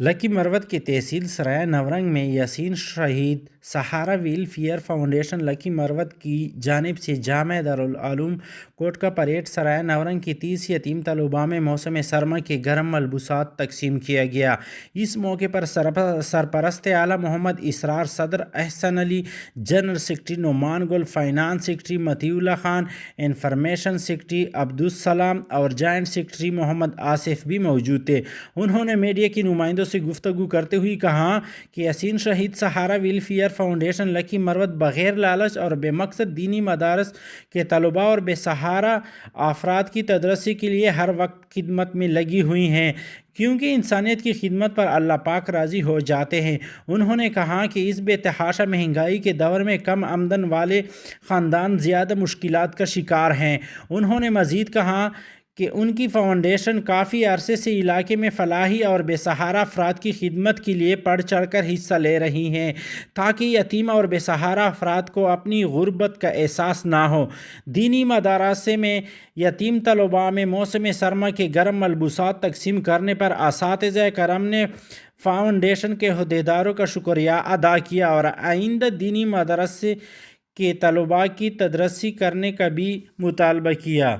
لکی مروت کی تحصیل سرائے نورنگ میں یاسین شہید سہارا ویلفیئر فاؤنڈیشن لکی مروت کی جانب سے جامعہ دارالعلوم کوٹکہ پریڈ سرائے نورنگ کی 30 یتیم طلباء میں موسم سرما کے گرم ملبوسات تقسیم کیا گیا۔ اس موقع پر سرپرست اعلیٰ محمد اسرار، صدر احسن علی، جنرل سیکرٹری نعمان گل، فائنانس سیکرٹری مطیع اللہ خان، انفارمیشن سیکرٹری عبدالسلام اور جوائنٹ سیکرٹری محمد آصف بھی موجود تھے۔ انہوں نے میڈیا کی نمائندوں سے گفتگو کرتے ہوئے کہا کہ یاسین شہید سہارا ویلفیئر فاؤنڈیشن لکی مروت بغیر لالچ اور بے مقصد دینی مدارس کے طلباء اور بے سہارا افراد کی تدریس کے لیے ہر وقت خدمت میں لگی ہوئی ہیں، کیونکہ انسانیت کی خدمت پر اللہ پاک راضی ہو جاتے ہیں۔ انہوں نے کہا کہ اس بے تحاشا مہنگائی کے دور میں کم آمدن والے خاندان زیادہ مشکلات کا شکار ہیں۔ انہوں نے مزید کہا کہ ان کی فاؤنڈیشن کافی عرصے سے علاقے میں فلاحی اور بے سہارا افراد کی خدمت کے لیے بڑھ چڑھ کر حصہ لے رہی ہیں، تاکہ یتیم اور بے سہارا افراد کو اپنی غربت کا احساس نہ ہو۔ دینی مدارس میں یتیم طلباء میں موسم سرما کے گرم ملبوسات تقسیم کرنے پر اساتذہ کرام نے فاؤنڈیشن کے عہدیداروں کا شکریہ ادا کیا اور آئندہ دینی مدارس کے طلباء کی تدریس کرنے کا بھی مطالبہ کیا۔